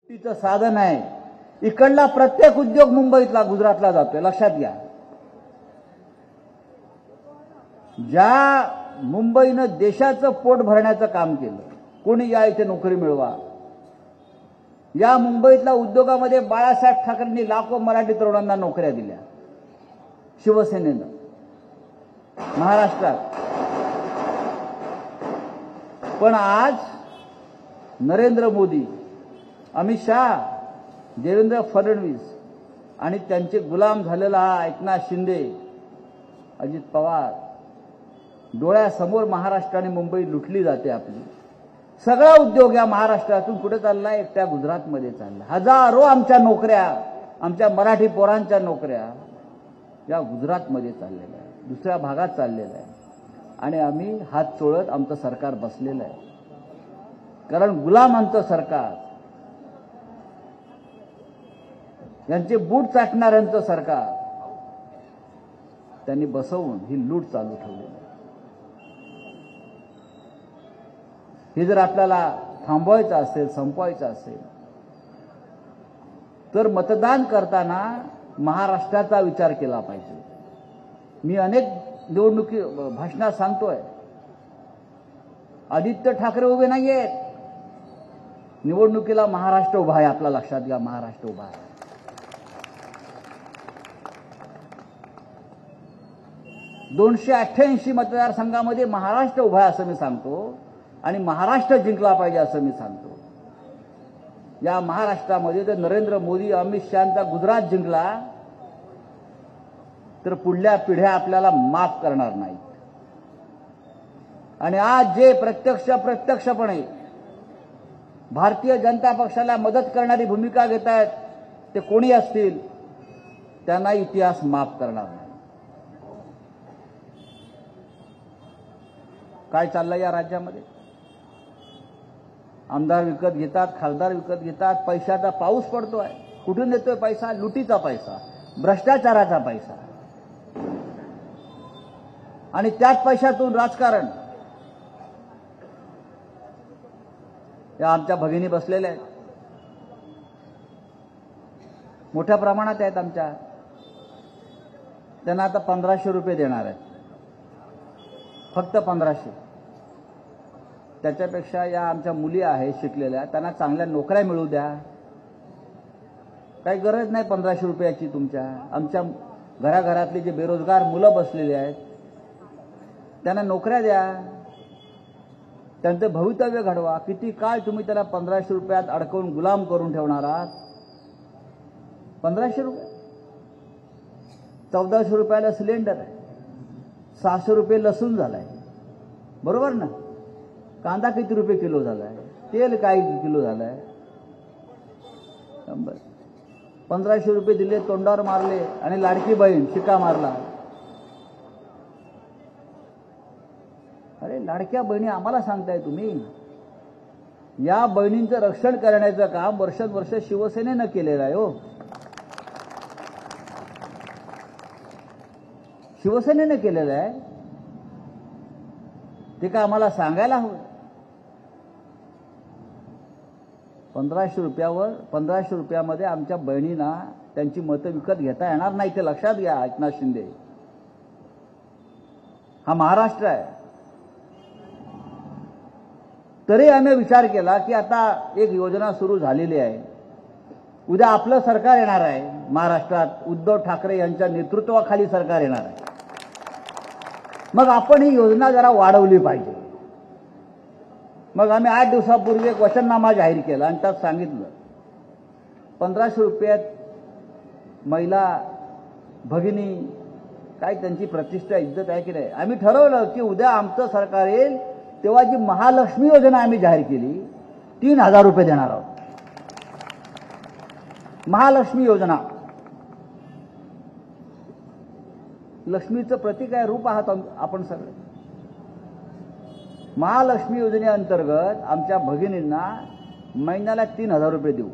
चं साधन आहे। इकडला प्रत्येक उद्योग मुंबईतला गुजरातला जातोय, लक्षात घ्या। ज्या मुंबईनं देशाचं पोट भरण्याचं काम केलं, कोणी या इथे नोकरी मिळवा। या मुंबईतल्या उद्योगामध्ये बाळासाहेब ठाकरेंनी लाखो मराठी तरुणांना नोकऱ्या दिल्या शिवसेनेनं महाराष्ट्रात। पण आज नरेंद्र मोदी, अमित शाह, देवेंद्र फडणवीस आणि त्यांचे गुलाम झालेला हा एकनाथ शिंदे, अजित पवार, डोळ्यासमोर महाराष्ट्र आणि मुंबई लुटली जाते आपली। सगळा उद्योग या महाराष्ट्रातून कुठे चाललाय? एकट्या गुजरातमध्ये चालला। हजारो आमच्या नोकऱ्या, आमच्या मराठी पोरांच्या नोकऱ्या या गुजरातमध्ये चाललेल्या आहे, दुसऱ्या भागात चाललेल्या आहे। आणि आम्ही हात चोळत आमचं सरकार बसलेलं आहे, कारण गुलामांचं सरकार, यांचे बूट चाटणाऱ्यांचं सरकार त्यांनी बसवून ही लूट चालू ठेवली आहे। हे जर आपल्याला थांबवायचं असेल, संपवायचं असेल, तर मतदान करताना महाराष्ट्राचा विचार केला पाहिजे। मी अनेक निवडणुकी भाषणात सांगतोय, आदित्य ठाकरे उभे नाहीयेत, निवडणुकीला महाराष्ट्र उभा आहे। आपला लक्षात घ्या, महाराष्ट्र उभा आहे। 288 मतदारसंघामध्ये महाराष्ट्र उभा आहे असं मी सांगतो, आणि महाराष्ट्र जिंकला पाहिजे असं मी सांगतो। या महाराष्ट्रामध्ये जर नरेंद्र मोदी, अमित शहाचा गुजरात जिंकला तर पुढल्या पिढ्या आपल्याला माफ करणार नाहीत। आणि आज जे प्रत्यक्षपणे भारतीय जनता पक्षाला मदत करणारी भूमिका घेत आहेत, ते कोणी असतील, त्यांना इतिहास माफ करणार नाही। काय चाललंय या राज्यामध्ये? आमदार विकत घेतात, खासदार विकत घेतात, पैशाचा पाऊस पडतोय। कुठून येतोय पैसा? लुटीचा पैसा, भ्रष्टाचाराचा पैसा, आणि त्याच पैशातून राजकारण। या आमच्या भगिनी बसलेल्या आहेत, मोठ्या प्रमाणात आहेत आमच्या। त्यांना आता 1500 रुपये देणार आहेत, फक्त 1500। त्याच्यापेक्षा या आमच्या मुली आहेत शिकलेल्या, त्यांना चांगल्या नोकऱ्या मिळू द्या। काही गरज नाही 1500 रुपयाची तुमच्या। आमच्या घराघरातली जे बेरोजगार मुलं बसलेली आहेत, त्यांना नोकऱ्या द्या, त्यांचं भवितव्य घडवा। किती काळ तुम्ही त्याला 1500 रुपयात अडकवून गुलाम करून ठेवणार आहात? 1500 रुपये, 1400 रुपयाला सिलेंडर आहे, 600 रुपये लसूण झालाय, बरोबर ना? कांदा किती रुपये किलो झालाय, तेल काय किलो झालाय? 1500 रुपये दिले, तोंडावर मारले, आणि लाडकी बहीण शिक्का मारला। अरे लाडक्या बहिणी आम्हाला सांगताय तुम्ही? या बहिणींचं रक्षण करण्याचं काम वर्षानुवर्ष शिवसेनेनं केलेलं आहे हो, शिवसेनेनं केलेलं आहे। ते का आम्हाला सांगायला हवं? 1500 रुपयामध्ये आमच्या बहिणींना त्यांची मतं विकत घेता येणार नाही, ते लक्षात घ्या एकनाथ शिंदे। हा महाराष्ट्र आहे। तरी आम्ही विचार केला की आता एक योजना सुरू झालेली आहे, उद्या आपलं सरकार येणार आहे महाराष्ट्रात, उद्धव ठाकरे यांच्या नेतृत्वाखाली सरकार येणार आहे। मग आपण ही योजना जरा वाढवली पाहिजे। मग आम्ही 8 दिवसापूर्वी एक वचननामा जाहीर केला, आणि त्यात सांगितलं 1500 रुपयात महिला भगिनी, काय त्यांची प्रतिष्ठा, इज्जत आहे की नाही? आम्ही ठरवलं की उद्या आमचं सरकार येईल तेव्हा जी महालक्ष्मी योजना आम्ही जाहीर केली, 3000 रुपये देणार आहोत। महालक्ष्मी योजना, लक्ष्मीचं प्रतीक आहे, रूप आहात आपण सगळे। महालक्ष्मी योजनेअंतर्गत आमच्या भगिनींना महिन्याला 3000 रुपये देऊ,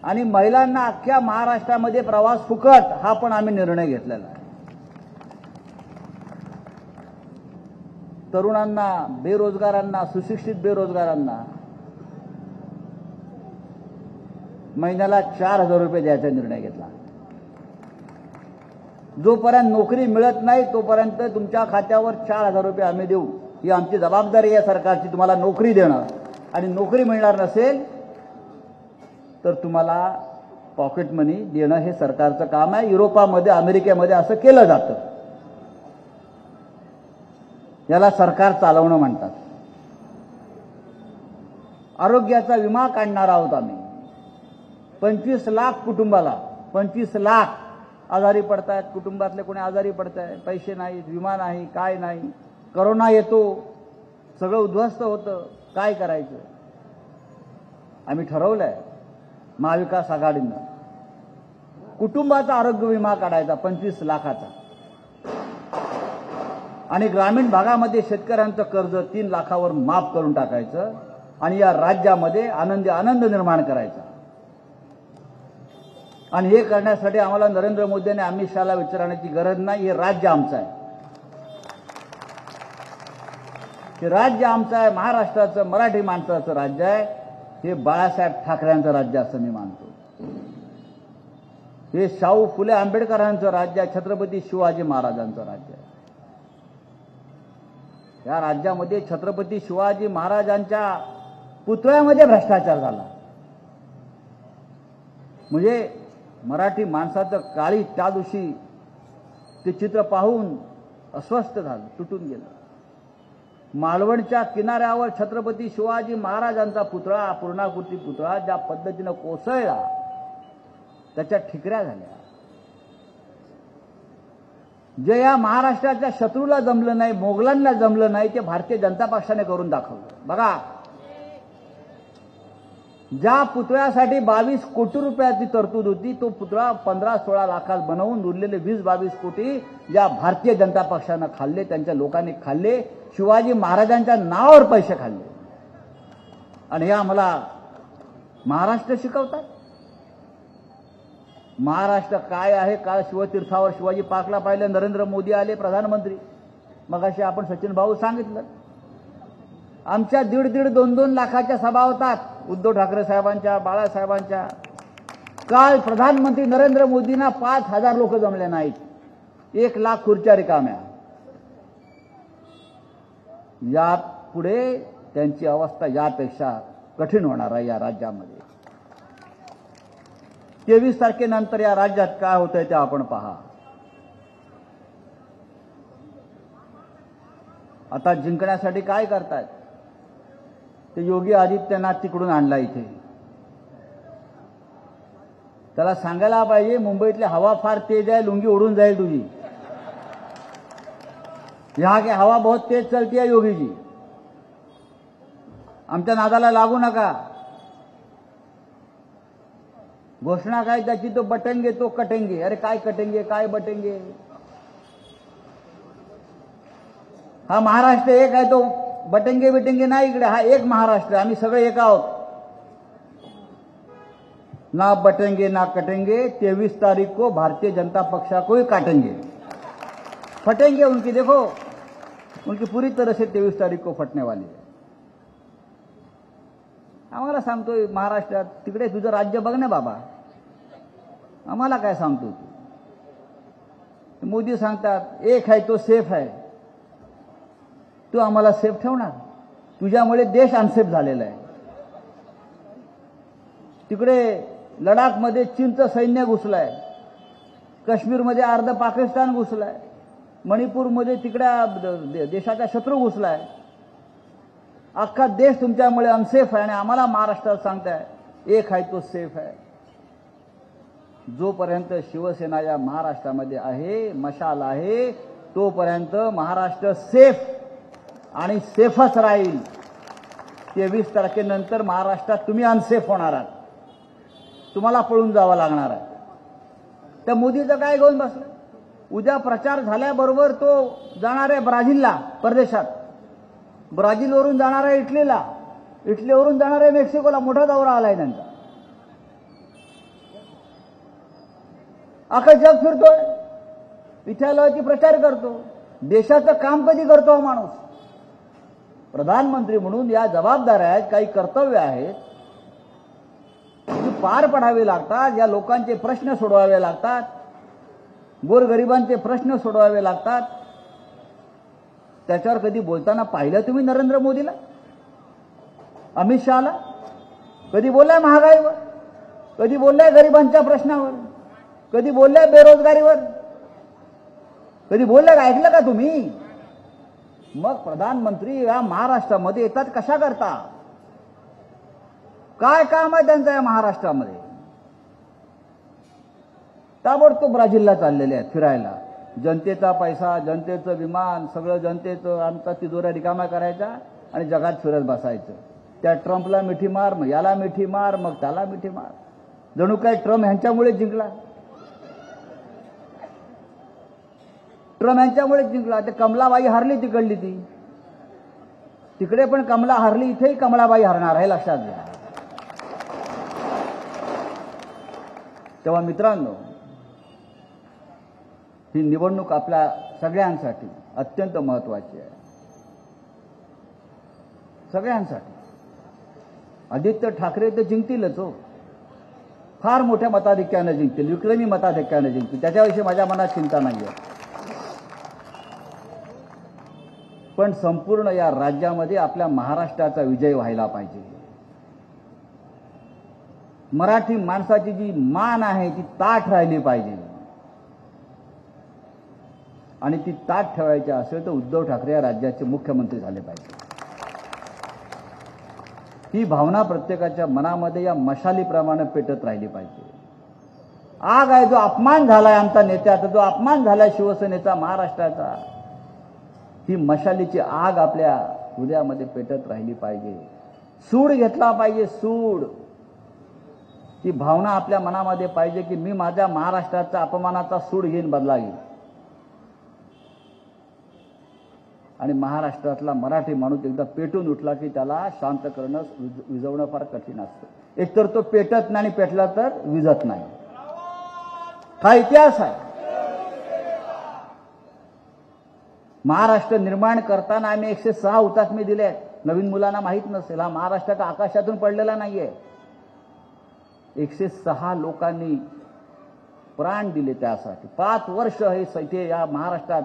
आणि महिलांना अख्ख्या महाराष्ट्रामध्ये प्रवास फुकट, हा पण आम्ही निर्णय घेतलेला आहे। तरुणांना, बेरोजगारांना, सुशिक्षित बेरोजगारांना महिन्याला 4,000 रुपये द्यायचा निर्णय घेतला. जोपर्यंत नोकरी मिळत नाही तोपर्यंत तुमच्या खात्यावर 4,000 रुपये आम्ही देऊ. ही आमची जबाबदारी आहे सरकारची, तुम्हाला नोकरी देणं. आणि नोकरी मिळणार नसेल तर तुम्हाला पॉकेट मनी देणं हे सरकारचं काम आहे. युरोपामध्ये, अमेरिकेमध्ये असं केलं जातं. याला सरकार चालवणं म्हणतात. आरोग्याचा विमा काढणार आहोत आम्ही. 25 लाख कुटुंबाला, 25 लाख आजारी पडतायत. कुटुंबातले कोणी आजारी पडतायत, पैसे नाहीत, विमा नाही, काय नाही. करोना येतो, सगळं उद्ध्वस्त होतं, काय करायचं. आम्ही ठरवलंय महाविकास आघाडीनं कुटुंबाचा आरोग्य विमा काढायचा 25 लाखाचा. आणि ग्रामीण भागामध्ये शेतकऱ्यांचं कर्ज 3 लाखावर माफ करून टाकायचं. आणि या राज्यामध्ये आनंद निर्माण करायचा. आणि हे करण्यासाठी आम्हाला नरेंद्र मोदी आणि अमित शहाला विचारण्याची गरज नाही. हे राज्य आमचं आहे. हे राज्य आमचं आहे. महाराष्ट्राचं, मराठी माणसाचं राज्य आहे. हे बाळासाहेब ठाकरेंचं राज्य असं मी मानतो. हे शाहू फुले आंबेडकरांचं राज्य आहे. छत्रपती शिवाजी महाराजांचं राज्य आहे. या राज्यामध्ये छत्रपती शिवाजी महाराजांच्या पुतळ्यामध्ये भ्रष्टाचार झाला. म्हणजे मराठी माणसाचं काळी त्या दिवशी ते चित्र पाहून अस्वस्थ झालं, तुटून गेलं. मालवणच्या किनाऱ्यावर छत्रपती शिवाजी महाराजांचा पुतळा, पूर्णाकृती पुतळा ज्या पद्धतीनं कोसळला त्याच्या ठिकऱ्या झाल्या. जे या महाराष्ट्राच्या शत्रूला जमलं नाही, मोगलांना जमलं नाही, ते भारतीय जनता पक्षाने करून दाखवलं. बघा, ज्या पुतळ्यासाठी 22 कोटी रुपयाची तरतूद होती तो पुतळा 15-16 लाखात बनवून उरलेले 20-22 कोटी ज्या भारतीय जनता पक्षानं खाल्ले, त्यांच्या लोकांनी खाल्ले. शिवाजी महाराजांच्या नावावर पैसे खाल्ले. आणि हे आम्हाला महाराष्ट्र शिकवतात. महाराष्ट्र काय आहे. काल शिवतीर्थावर शिवाजी पार्कला पाहिलं, नरेंद्र मोदी आले प्रधानमंत्री. मगाशी आपण सचिन भाऊ सांगितलं, आमच्या 1.5 2 लाखाच्या सभा होतात उद्धव ठाकरे साहेबांच्या, बाळासाहेबांच्या. काल प्रधानमंत्री नरेंद्र मोदींना 5,000 लोक जमले नाहीत. 1 लाख खुर्च्या रिकाम्या. यापुढे त्यांची अवस्था यापेक्षा कठीण होणार आहे या राज्यामध्ये. 23 तारखेनंतर या राज्यात काय होतंय ते आपण पहा. आता जिंकण्यासाठी काय करतायत ते योगी आदित्यनाथ तिकडून आणला इथे. त्याला सांगायला पाहिजे मुंबईतली हवा फार तेज आहे, लुंगी उडून जाईल तुझी. यहाँ की हवा बहुत तेज चलती है योगी जी, आमच्या नादाला लागू नका. घोषणा काय त्याची, तो बटेंगे तो कटेंगे. अरे काय कटेंगे, काय बटेंगे. हा महाराष्ट्र एक आहे, तो बटेंगे बिटेंगे नाही इकडे. हा एक महाराष्ट्र, आम्ही सगळे एक आहोत. ना बटेंगे ना कटेंगे. 23 तारीख को भारतीय जनता पक्षा को ही काटेंगे, फटेंगे उनकी. देखो उनकी पूरी तरह से 23 तारीख को फटने वाली है. आम्हाला सांगतोय महाराष्ट्रात, तिकडे तुझं राज्य बघ ना बाबा, आम्हाला काय सांगतो तू. मोदी सांगतात एक है तो सेफ है. तू आम्हाला सेफ ठेवणार. तुझ्यामुळे देश अनसेफ झालेला आहे. तिकडे लडाखमध्ये चीनचं सैन्य घुसलंय, काश्मीरमध्ये अर्ध पाकिस्तान घुसलाय, मणिपूरमध्ये तिकड्या देशाचा शत्रू घुसलाय. अख्खा देश तुमच्यामुळे अनसेफ आहे. आणि आम्हाला महाराष्ट्रात सांगताय एक है तो सेफ है. जोपर्यंत शिवसेना या महाराष्ट्रामध्ये आहे, मशाल आहे, तोपर्यंत महाराष्ट्र सेफ आणि सेफच राहील. 23 तारखेनंतर महाराष्ट्रात तुम्ही अनसेफ होणार आहात. तुम्हाला पळून जावं लागणार आहे. त्या मोदीचं काय घेऊन बसलं. उद्या प्रचार झाल्याबरोबर तो जाणार आहे ब्राझीलला, परदेशात. ब्राझीलवरून जाणार आहे इटलीला, इटलीवरून जाणार आहे मेक्सिकोला. मोठा दौरा आलाय त्यांचा. अख्खा जग फिरतोय, इथे आलो की प्रचार करतो. देशाचं काम कधी करतो हा माणूस. प्रधानमंत्री म्हणून या जबाबदाऱ्या आहेत, काही कर्तव्य आहेत. पार पडावे लागतात, या लोकांचे प्रश्न सोडवावे लागतात, गोरगरिबांचे प्रश्न सोडवावे लागतात. त्याच्यावर कधी बोलताना पाहिलं तुम्ही नरेंद्र मोदीला, अमित शहाला? कधी बोललाय महागाईवर? कधी बोललाय गरिबांच्या प्रश्नावर? कधी बोललाय बेरोजगारीवर? कधी बोललाय का? ऐकलं का तुम्ही? मग प्रधानमंत्री या महाराष्ट्रामध्ये येतात कशा करता? काय काम आहे त्यांचं या महाराष्ट्रामध्ये? ताबडतोब ब्राझीलला चाललेले आहेत फिरायला. जनतेचा पैसा, जनतेचं विमान, सगळं जनतेचं, आमचा तिजोऱ्या रिकाम्या करायचा आणि जगात फिरत बसायचं. त्या ट्रम्पला मिठी मार, मग याला मिठी मार, मग त्याला मिठी मार. जणू काय ट्रम्प ह्यांच्यामुळे जिंकला. ट्रम्प यांच्यामुळे जिंकला. ते कमलाबाई हारली तिकडली ती. तिकडे पण कमला हारली, इथेही कमलाबाई हरणार आहे, लक्षात घ्या. तेव्हा मित्रांनो, ही निवडणूक आपल्या सगळ्यांसाठी अत्यंत महत्वाची आहे. सगळ्यांसाठी. आदित्य ठाकरे तर जिंकतीलच हो, फार मोठ्या मताधिक्याने जिंकतील, विक्रमी मताधिक्याने जिंकतील, त्याच्याविषयी माझ्या मनात चिंता नाही आहे. पण संपूर्ण या राज्यामध्ये आपल्या महाराष्ट्राचा विजय व्हायला पाहिजे. मराठी माणसाची जी मान आहे ती ताठ राहिली पाहिजे. आणि ती ताठ ठेवायची असेल तर उद्धव ठाकरे या राज्याचे मुख्यमंत्री झाले पाहिजे. ही भावना प्रत्येकाच्या मनामध्ये या मशालीप्रमाणे पेटत राहिली पाहिजे. आग आहे, जो अपमान झालाय आमचा नेत्याचा, जो अपमान झालाय शिवसेनेचा, महाराष्ट्राचा, ही मशालीची आग आपल्या हृदयामध्ये पेटत राहिली पाहिजे. सूड घेतला पाहिजे, सूड. ही भावना आपल्या मनामध्ये पाहिजे की मी माझ्या महाराष्ट्राचा अपमानाचा सूड घेऊन बदला घेईन. आणि महाराष्ट्रातला मराठी माणूस एकदा पेटून उठला की त्याला शांत करणं, विझवणं फार कठीण असतं. एकतर तो पेटत नाही आणि पेटला तर विझत नाही. हा इतिहास आहे. महाराष्ट्र निर्माण करताना आम्ही 106 हुतात्मे दिले आहेत. नवीन मुलांना माहीत नसेल, हा महाराष्ट्र का आकाशातून पडलेला नाहीये. 106 लोकांनी प्राण दिले त्यासाठी. 5 वर्ष हे इथे या महाराष्ट्रात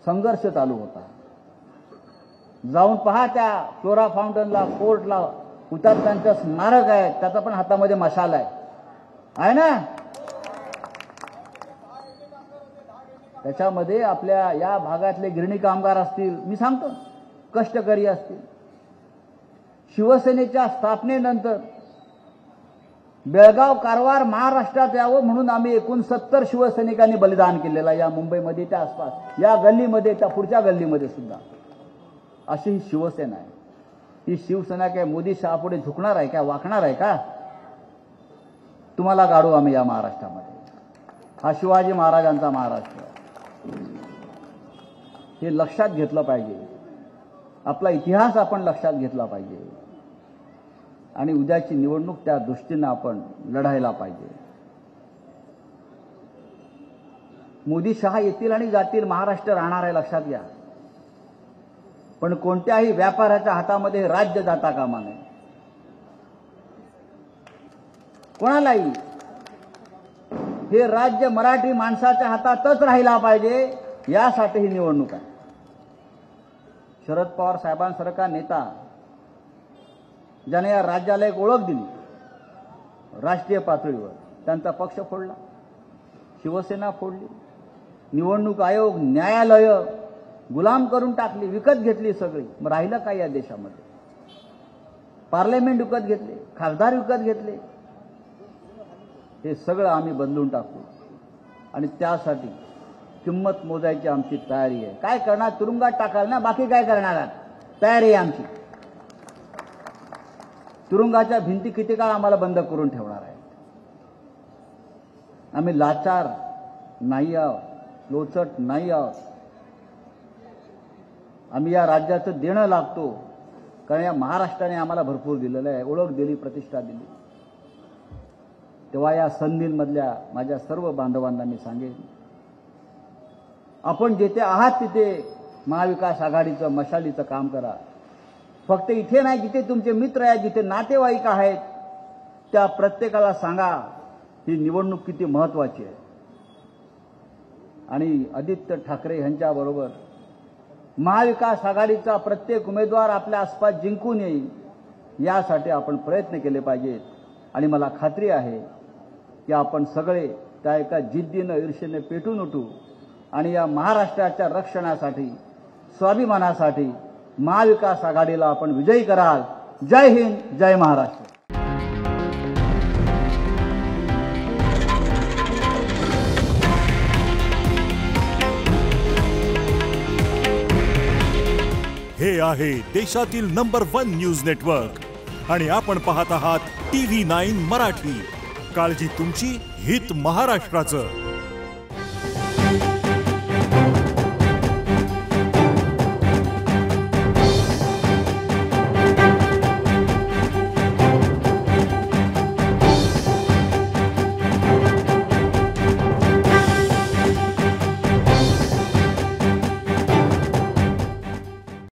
संघर्ष चालू होता. जाऊन पहा त्या फ्लोरा फाउंटनला, फोर्टला हुतात्म्यांचं स्मारक आहे, त्याचा पण हातामध्ये मशाल आहे ना. त्याच्यामध्ये आपल्या या भागातले गिरणी कामगार असतील, मी सांगतो कष्टकरी असतील. शिवसेनेच्या स्थापनेनंतर बेळगाव, कारवार महाराष्ट्रात यावं म्हणून आम्ही एकूण 70 शिवसैनिकांनी बलिदान केलेलं या मुंबईमध्ये, त्या आसपास, या गल्लीमध्ये, त्या पुढच्या गल्लीमध्ये सुद्धा. अशी ही शिवसेना आहे. ही शिवसेना काय मोदी शहापुढे झुकणार आहे का, वाकणार आहे का? तुम्हाला गाडू आम्ही या महाराष्ट्रामध्ये. हा शिवाजी महाराजांचा महाराष्ट्र. हे लक्षात घेतलं पाहिजे. आपला इतिहास आपण लक्षात घेतला पाहिजे. आणि उद्याची निवडणूक त्या दृष्टीनं आपण लढायला पाहिजे. मोदी शहा येतील आणि जातील, महाराष्ट्र राहणार आहे, लक्षात घ्या. पण कोणत्याही व्यापाऱ्याच्या हातामध्ये राज्य जाता कामा नये. कोणालाही हे राज्य मराठी माणसाच्या हातातच राहिला पाहिजे, यासाठी ही निवडणूक आहे. शरद पवार साहेबांसारखा नेता ज्याने या राज्याला एक ओळख दिली राष्ट्रीय पातळीवर, त्यांचा पक्ष फोडला, शिवसेना फोडली, निवडणूक आयोग, न्यायालय गुलाम करून टाकली, विकत घेतली सगळी. मग राहिलं काय या देशामध्ये? पार्लमेंट विकत घेतले, खासदार विकत घेतले. हे सगळं आम्ही बदलून टाकू आणि त्यासाठी किंमत मोजायची आमची तयारी आहे. काय करणार? तुरुंगात टाकाल ना, बाकी काय करणार आहात? तयारी आहे आमची. तुरुंगाच्या भिंती किती काळ आम्हाला बंद करून ठेवणार आहे? आम्ही लाचार नाही आहोत, लोचट नाही आहोत. आम्ही या राज्याचं देणं लागतो, कारण या महाराष्ट्राने आम्हाला भरपूर दिलेलं आहे, ओळख दिली, प्रतिष्ठा दिली. तेव्हा या संधींमधल्या माझ्या सर्व बांधवांना मी सांगेन, आपण जिथे आहात तिथे महाविकास आघाडीचं, मशालीचं काम करा. फक्त इथे नाही, जिथे तुमचे मित्र आहेत, जिथे नातेवाईक आहेत, त्या प्रत्येकाला सांगा ही निवडणूक किती महत्वाची आहे. आणि आदित्य ठाकरे यांच्याबरोबर महाविकास आघाडीचा प्रत्येक उमेदवार आपल्या आसपास जिंकून येईल यासाठी आपण प्रयत्न केले पाहिजेत. आणि मला खात्री आहे की आपण सगळे त्या एका जिद्दीनं ईर्षेने पेटून उठू आणि या महाराष्ट्राच्या रक्षणासाठी स्वाभिमानासाठी महाविकास आघाडीला आपण विजयी कराल. जय हिंद, जय महाराष्ट्र. हे आहे देशातील नंबर 1 न्यूज नेटवर्क आणि आपण पाहत आहात TV9 मराठी. काळजी तुमची, हित महाराष्ट्राचं.